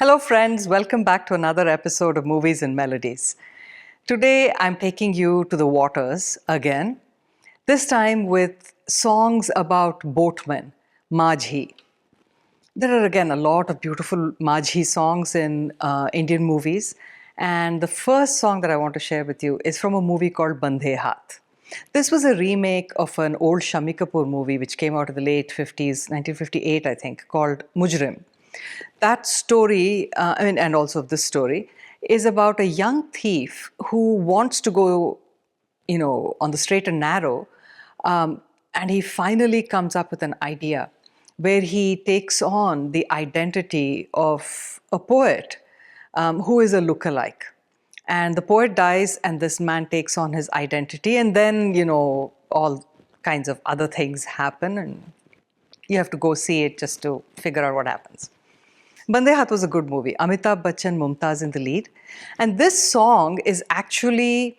Hello friends, welcome back to another episode of Movies and Melodies. Today I'm taking you to the waters again, this time with songs about boatmen, Majhi. There are again a lot of beautiful Majhi songs in Indian movies, and the first song that I want to share with you is from a movie called Bandhe Haath. This was a remake of an old Shami Kapoor movie which came out in the late 50s, 1958 I think, called Mujrim. That story, and also this story, is about a young thief who wants to go, on the straight and narrow, and he finally comes up with an idea where he takes on the identity of a poet who is a lookalike. And the poet dies, and this man takes on his identity, and then, all kinds of other things happen, and you have to go see it just to figure out what happens. Bandhe Haath was a good movie. Amitabh Bachchan, Mumtaz in the lead. And this song is actually,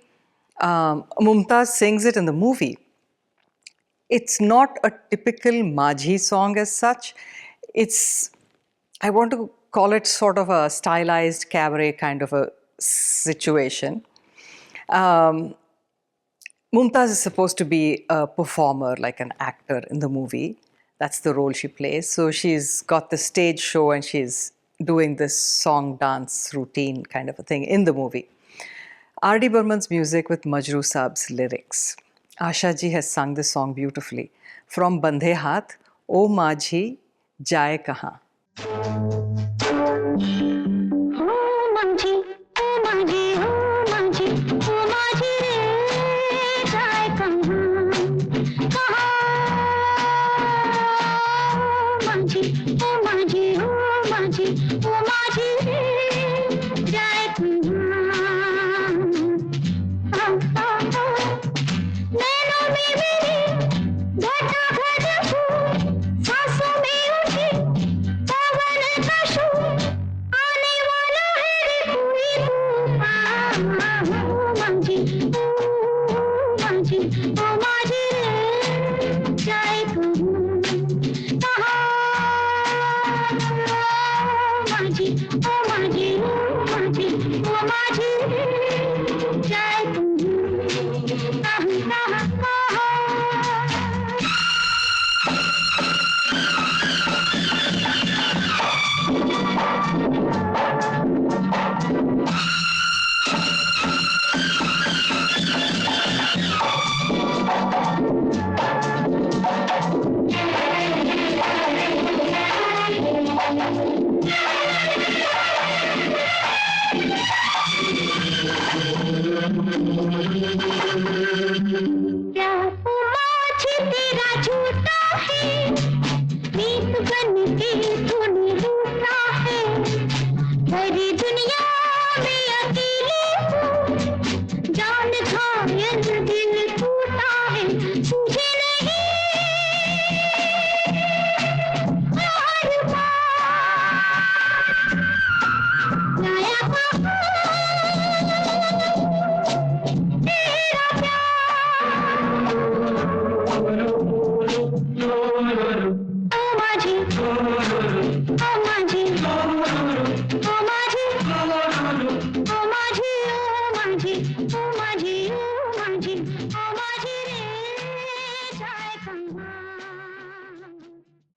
Mumtaz sings it in the movie. It's not a typical Majhi song as such. I want to call it sort of a stylized cabaret kind of a situation. Mumtaz is supposed to be a performer, like an actor in the movie. That's the role she plays. So she's got the stage show and she's doing this song dance routine kind of a thing in the movie. R.D. Burman's music with Majroo Saab's lyrics. Asha ji has sung this song beautifully. From Bandhe Haath, O Majhi, Jaye Kahan.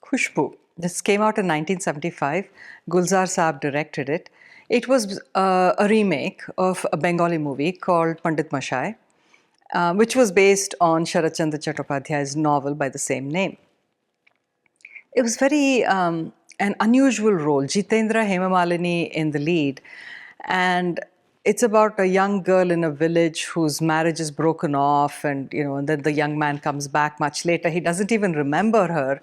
Khushbu. This came out in 1975. Gulzar Saab directed it. It was a remake of a Bengali movie called Pandit Mashai, which was based on Sharat Chandra Chattopadhyay's novel by the same name. It was very an unusual role. Jitendra Hemamalini in the lead, and it's about a young girl in a village whose marriage is broken off, and and then the young man comes back much later. He doesn't even remember her,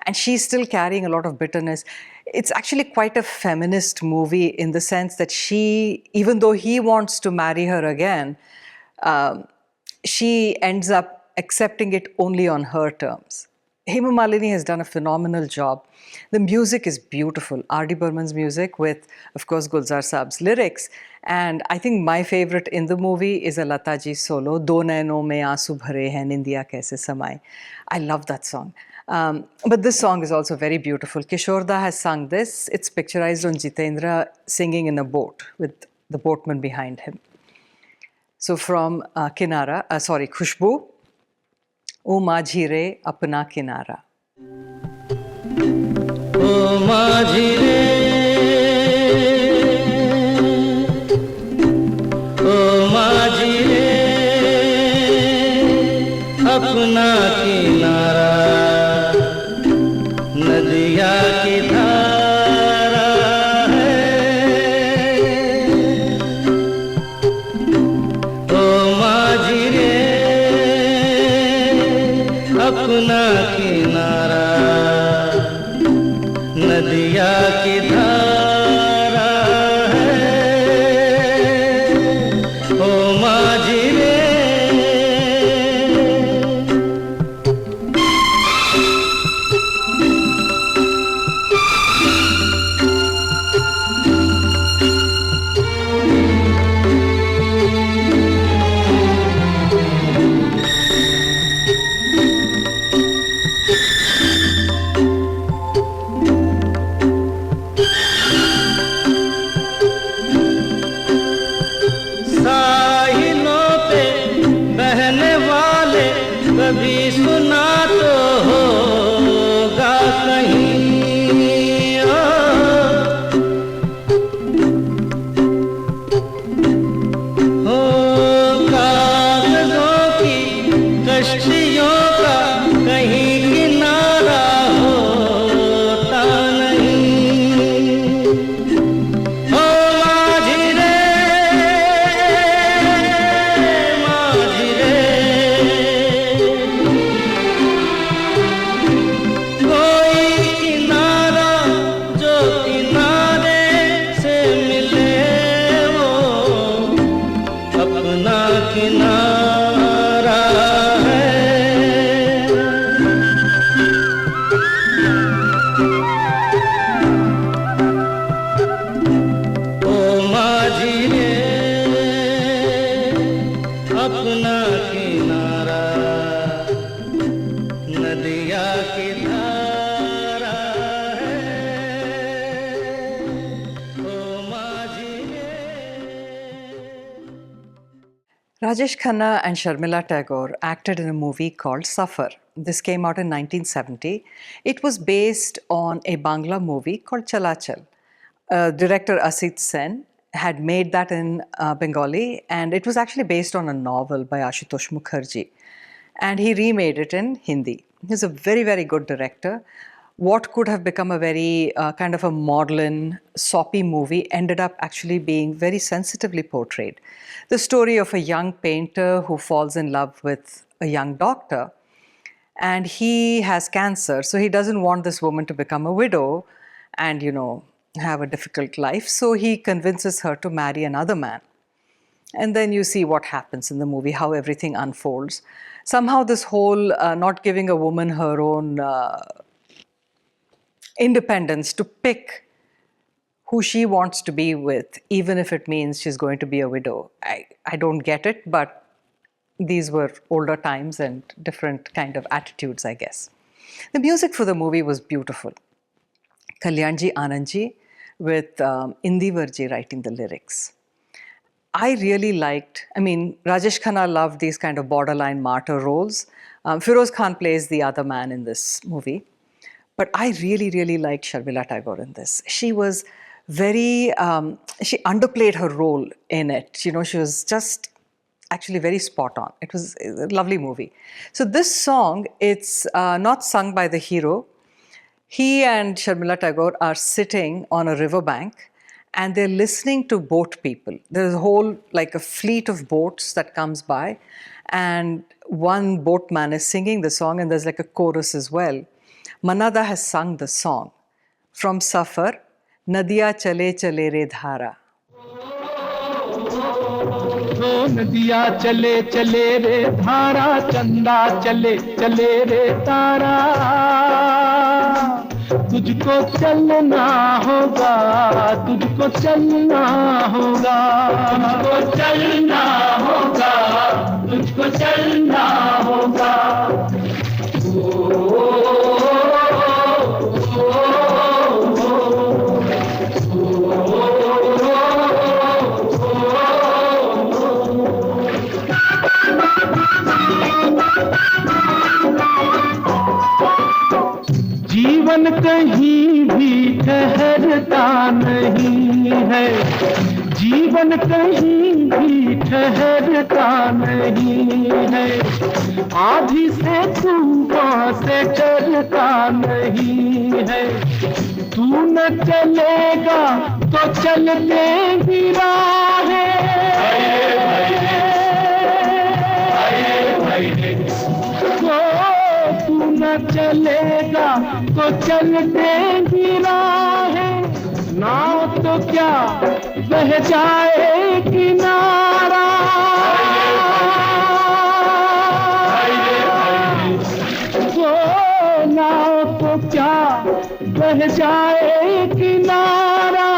and she's still carrying a lot of bitterness. It's actually quite a feminist movie in the sense that she, even though he wants to marry her again, she ends up accepting it only on her terms. Hema Malini has done a phenomenal job. The music is beautiful. R.D. Burman's music with, of course, Gulzar Saab's lyrics. And I think my favorite in the movie is a Lata ji solo, Do Naino mein Aansu Bhare Hain, Nindiya Kaise Samaye. I love that song. But this song is also very beautiful. Kishorda has sung this. It's picturized on Jitendra singing in a boat with the boatman behind him. So from Khushbu, O माझी रे अपना किनारा. ओ माझी रे, ओ माझी रे, अपना किनारा, नदिया की धारा है. ओ माझी रे, अपना किनारा, नदिया की धारा है. ओ माझी रे. कभी सुना तो होगा कहीं, हो कागजों की कश्तियों का कहीं किनारा होता नहीं. हो माझी रे, माझी रे, किनारा है. ओ माझी रे, अपना किनारा, नदिया की धारा है. ओ माझी रे. Rajesh Khanna and Sharmila Tagore acted in a movie called Safar. This came out in 1970. It was based on a Bangla movie called Chala Chal. Director Asit Sen had made that in Bengali, and it was actually based on a novel by Ashutosh Mukherjee. And he remade it in Hindi. He's a very, very good director. What could have become a very kind of a maudlin, soppy movie ended up actually being very sensitively portrayed. The story of a young painter who falls in love with a young doctor, and he has cancer, so he doesn't want this woman to become a widow and, have a difficult life. So he convinces her to marry another man. And then you see what happens in the movie, how everything unfolds. Somehow this whole not giving a woman her own independence to pick who she wants to be with, even if it means she's going to be a widow. I don't get it, but these were older times and different kind of attitudes, I guess. The music for the movie was beautiful. Kalyanji Anandji with Indivarji writing the lyrics. I really liked, Rajesh Khanna loved these kind of borderline martyr roles. Feroz Khan plays the other man in this movie. But I really, really liked Sharmila Tagore in this. She was very, she underplayed her role in it. She was just actually very spot on. It was a lovely movie. So this song, it's not sung by the hero. He and Sharmila Tagore are sitting on a riverbank and they're listening to boat people. There's a whole, like a fleet of boats that comes by, and one boatman is singing the song, and there's like a chorus as well. Manada has sung the song from Safar, Nadiya Chale Chale Re Dhara. हो नदिया चले चले रे धारा, चंदा चले चले रे तारा। तुझको चलना होगा, तुझको चलना होगा, तुझको चलना होगा, तुझको चलना होगा। जीवन कहीं भी ठहरता नहीं है, जीवन कहीं भी ठहरता नहीं है। आधी से तूफान से डरता नहीं है। तू न चलेगा तो चलते ही तू न चलेगा तो चलते ही राहें। नाव तो क्या बह जाए किनारा, नाव तो क्या बह जाए किनारा।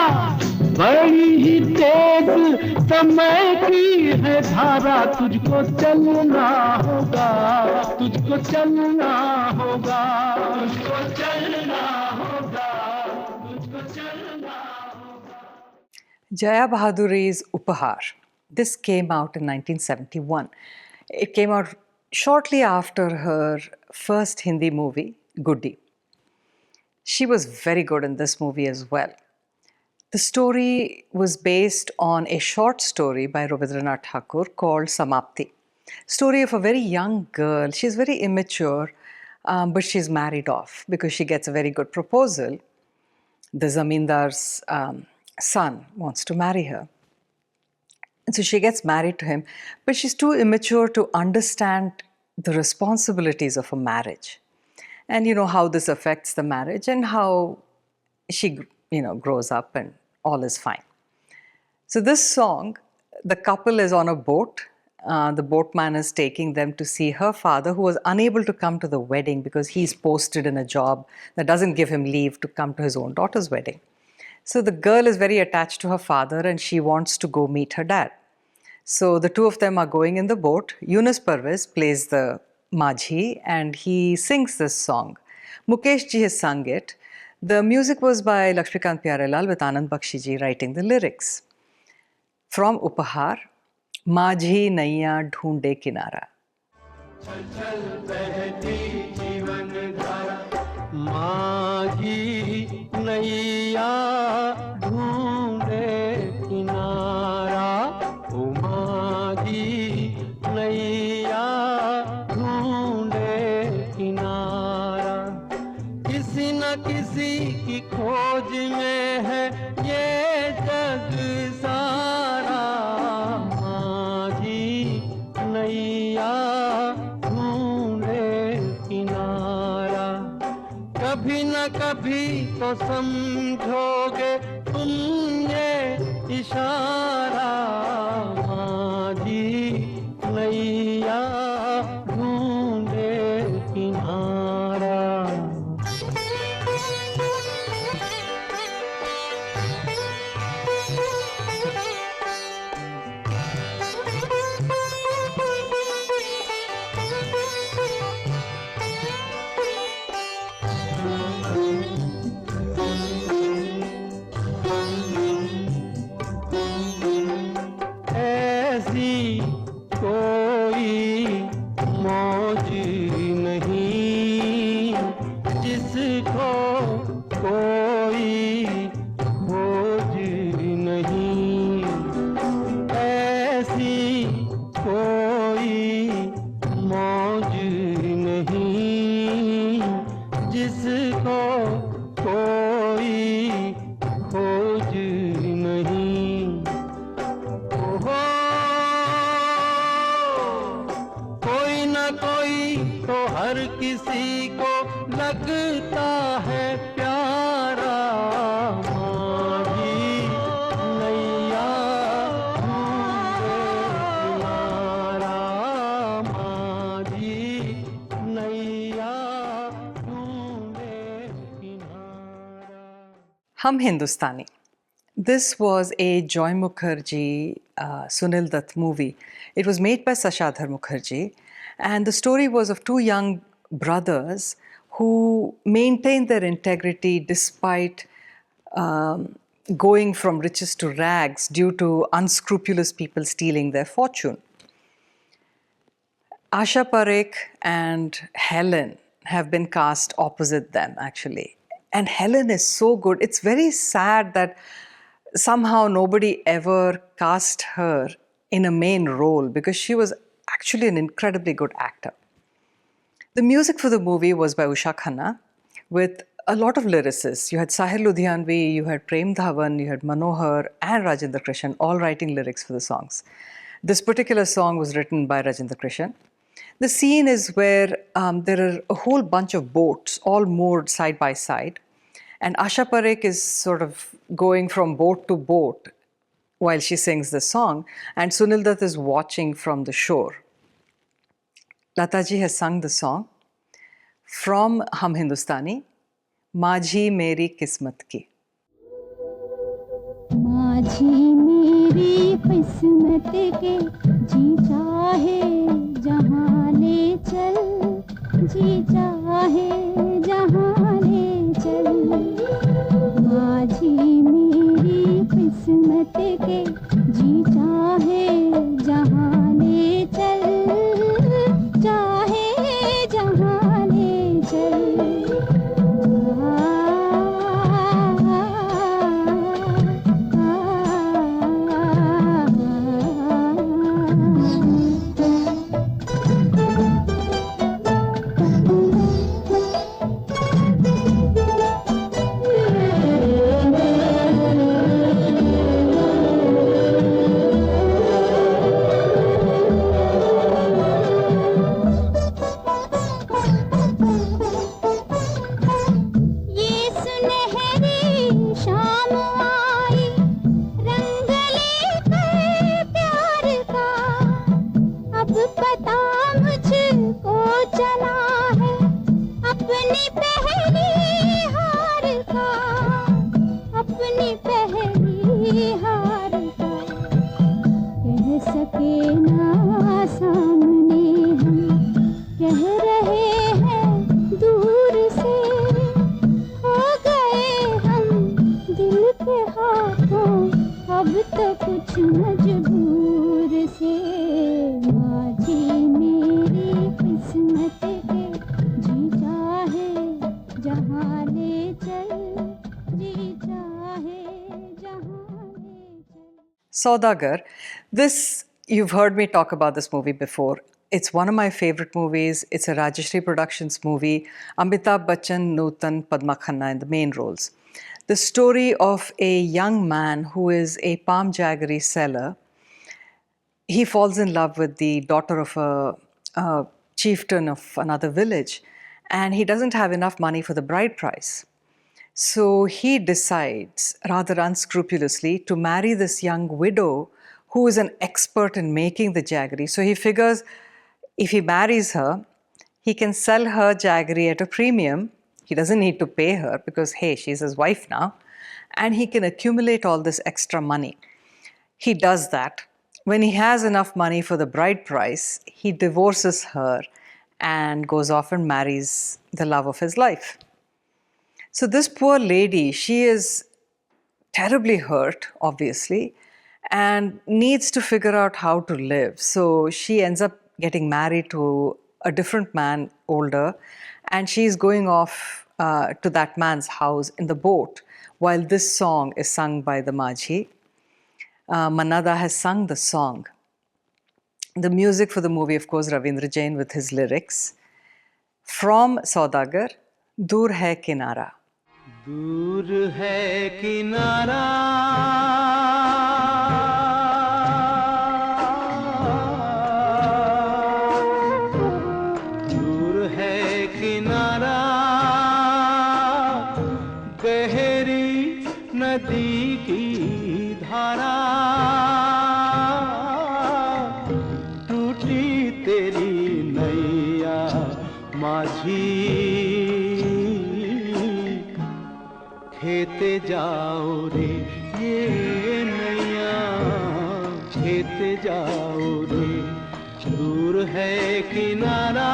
बड़ी ही तेज समय की है धारा, तुझको चलना होगा, तुझको चलना होगा, तुझको चलना होगा, तुझको चलना होगा। Jaya Bahaduri's Upahar. This came out in 1971. It came out shortly after her first Hindi movie, Goody. She was very good in this movie as well. The story was based on a short story by Rabindranath Tagore called Samapti. Story of a very young girl. She's very immature, but she's married off because she gets a very good proposal. The Zamindar's son wants to marry her. And so she gets married to him, but she's too immature to understand the responsibilities of a marriage. And you know how this affects the marriage and how she, grows up and all is fine. So this song, the couple is on a boat. The boatman is taking them to see her father, who was unable to come to the wedding because he's posted in a job that doesn't give him leave to come to his own daughter's wedding. So the girl is very attached to her father and she wants to go meet her dad. So the two of them are going in the boat. Yunus Parvez plays the Majhi and he sings this song. Mukesh ji has sung it. The music was by Lakshmikant Pyarelal with Anand Bakshi ji writing the lyrics. From Upahar, Majhi Naiya Dhoonde Kinara. चल चल बहती जीवन धारा, माझी नैया ढूंढे किनारा। ओ माझी नैया ढूंढे किनारा। किसी न किसी की खोज में है ये जग सारा। माझी नैया कभी न कभी तो समझोगे तुम ये इशारा। माझी नैया ढूंढे किनारा। Hum Hindustani. This was a Joy Mukherjee, Sunil Dutt movie. It was made by Sashadhar Mukherjee, and the story was of two young brothers who maintained their integrity despite going from riches to rags due to unscrupulous people stealing their fortune. Asha Parekh and Helen have been cast opposite them, actually. And Helen is so good. It's very sad that somehow nobody ever cast her in a main role because she was actually an incredibly good actor. The music for the movie was by Usha Khanna with a lot of lyricists. You had Sahir Ludhianvi, you had Prem Dhawan, you had Manohar and Rajendra Krishan all writing lyrics for the songs. This particular song was written by Rajendra Krishan. The scene is where there are a whole bunch of boats all moored side by side. And Asha Parekh is sort of going from boat to boat while she sings the song. And Sunil Dutt is watching from the shore. Lataji has sung the song from Hum Hindustani, Majhi Meri Kismat Ki. माझी मेरी किस्मत के जी चाहे जहाँ ले चल जी चाहे जहाँ ले चल माझी मेरी किस्मत के जी चाहे जहाँ ले चल चाहे जहाँ ले चल Saudagar. This, you've heard me talk about this movie before. It's one of my favorite movies. It's a Rajashri Productions movie. Amitabh Bachchan, Nutan, Padma Khanna in the main roles. The story of a young man who is a palm jaggery seller. He falls in love with the daughter of a chieftain of another village, and he doesn't have enough money for the bride price. So he decides, rather unscrupulously, to marry this young widow who is an expert in making the jaggery. So he figures if he marries her, he can sell her jaggery at a premium. He doesn't need to pay her because, hey, she's his wife now. And he can accumulate all this extra money. He does that. When he has enough money for the bride price, he divorces her and goes off and marries the love of his life. So this poor lady, she is terribly hurt, obviously, and needs to figure out how to live. So she ends up getting married to a different man, older, and she's going off to that man's house in the boat while this song is sung by the Majhi. Manada has sung the song. The music for the movie, of course, Ravindra Jain with his lyrics. From Saudagar, Dur Hai Kinara. दूर है किनारा दूर है किनारा गहरी नदी की धारा टूटी तेरी नैया माझी खेते जाओ रे ये नैया खेते जाओ रे दूर है किनारा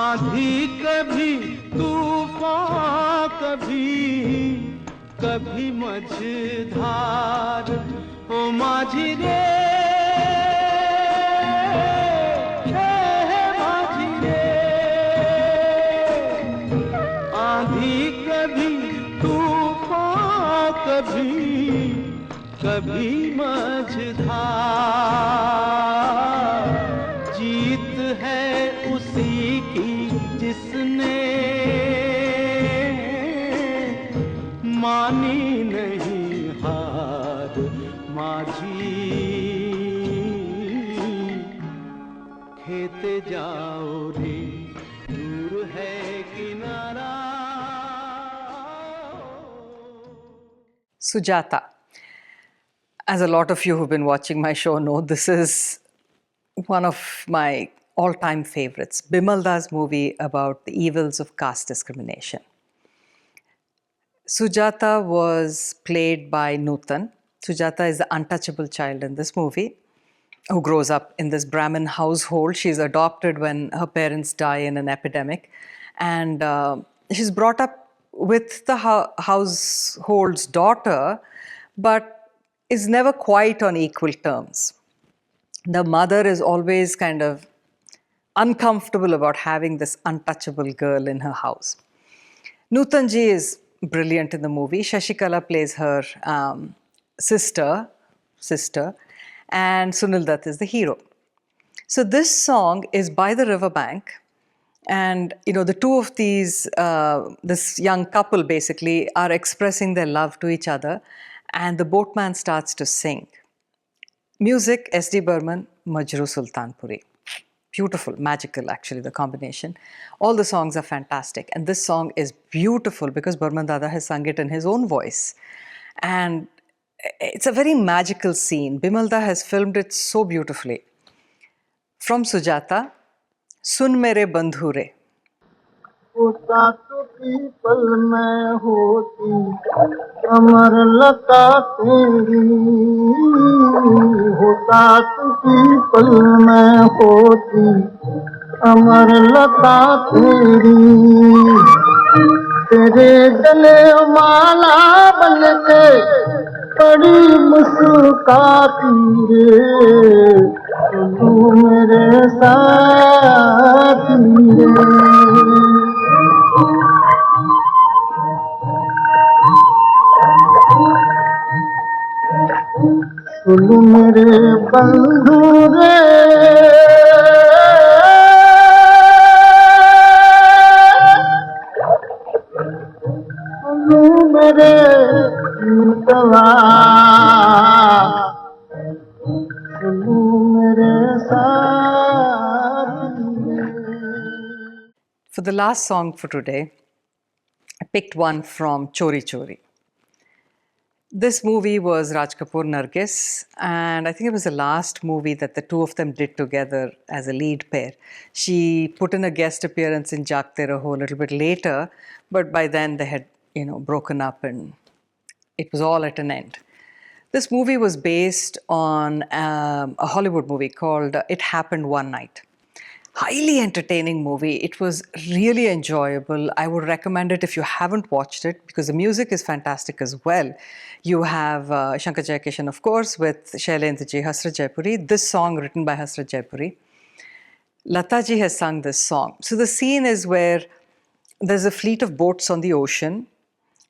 आंधी कभी तूफान कभी मझधार ओ माझी रे माझी रे आंधी कभी तूफान कभी मझधार जीत है उसी की जिसने मानी नहीं हार माझी खेते जाओ रे दूर है किनारा Sujata. As a lot of you who've been watching my show know, this is one of my all-time favorites. Bimalda's movie about the evils of caste discrimination. Sujata was played by Nutan. Sujata is the untouchable child in this movie who grows up in this Brahmin household. She's adopted when her parents die in an epidemic. And she's brought up with the household's daughter, but is never quite on equal terms. The mother is always kind of uncomfortable about having this untouchable girl in her house. Nutanji is brilliant in the movie. Shashikala plays her sister, and Sunil Dutt is the hero. So this song is by the riverbank, and the two of these, this young couple basically are expressing their love to each other, and the boatman starts to sing. Music, S.D. Burman, Majru Sultanpuri. Beautiful, magical actually, the combination. All the songs are fantastic. And this song is beautiful because Burman Dada has sung it in his own voice. And it's a very magical scene. Bimalda has filmed it so beautifully. From Sujata, Sun Mere Bandhu Re. होता तो people में होती कमर लता तेरी होता तो people में होती कमर लता तेरी तेरे गले माला बनके बड़ी मुस्काती रे तू मेरे साथी रे सुन मेरे बंधु रे सुन मेरे मितवा सुन मेरे साथी For the last song for today, I picked one from Chori Chori. This movie was Raj Kapoor Nargis, and I think it was the last movie that the two of them did together as a lead pair. She put in a guest appearance in Jaagte Raho a little bit later, but by then they had, broken up and it was all at an end. This movie was based on a Hollywood movie called It Happened One Night. Highly entertaining movie. It was really enjoyable. I would recommend it if you haven't watched it because the music is fantastic as well. You have Shankar Jaikishan, of course, with Shailendraji, Hasrat Jaipuri. This song written by Hasrat Jaipuri. Lataji has sung this song. So the scene is where there's a fleet of boats on the ocean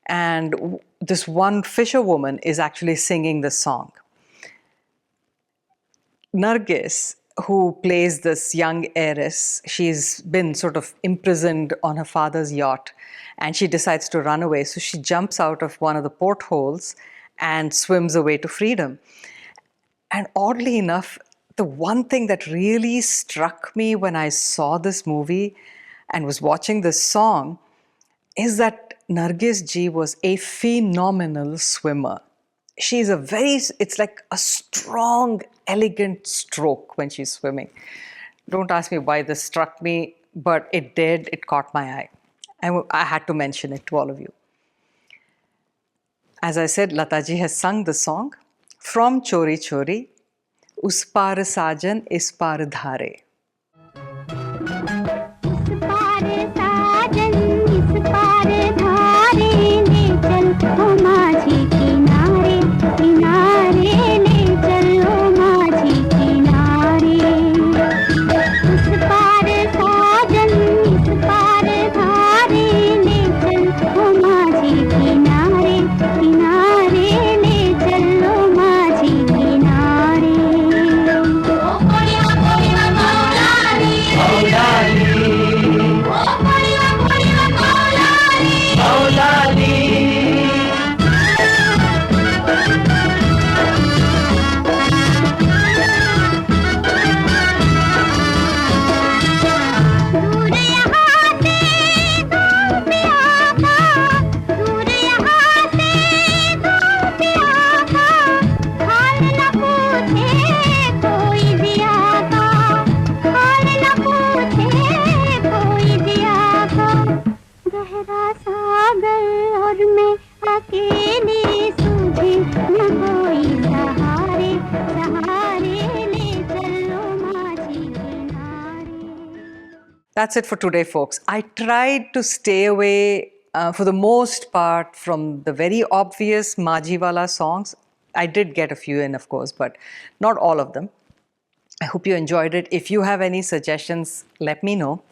and this one fisherwoman is actually singing the song. Nargis, who plays this young heiress, she's been sort of imprisoned on her father's yacht and she decides to run away. So she jumps out of one of the portholes and swims away to freedom. And oddly enough, the one thing that really struck me when I saw this movie and was watching this song is that Nargis ji was a phenomenal swimmer. She's it's like a strong, elegant stroke when she's swimming. Don't ask me why this struck me, but it did. It caught my eye. I had to mention it to all of you. As I said, Lataji has sung the song from Chori Chori, Us Par Sajan Is Par Dhare. इस पार साजन इस पार धारे ले चल ओ माझी किनारे किनारे ले चल ओ माझी किनारे इस पार साजन इस पार धारे ले चल ओ माझी किनारे किनारे ले चल ओ माझी किनारे ओ कोड़िया कोड़िया मौलानी दूर यहाँ से गाँव पे आका दूर यहाँ से गाँव पे आका हाल न पूछे कोई दिया का हाल न पूछे कोई दिया का गहरा सागर और मैं अकेली सूझी न कोई सहारे सहारे ले चलो माझी किनारे. That's it for today, folks. I tried to stay away for the most part from the very obvious Majiwala songs. I did get a few in, of course, but not all of them. I hope you enjoyed it. If you have any suggestions, let me know.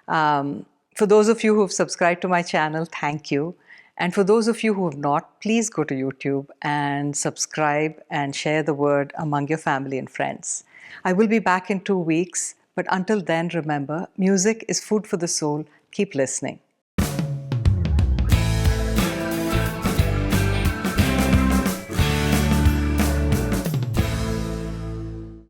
For those of you who have subscribed to my channel, thank you. And for those of you who have not, please go to YouTube and subscribe and share the word among your family and friends. I will be back in 2 weeks, but until then, remember, music is food for the soul. Keep listening.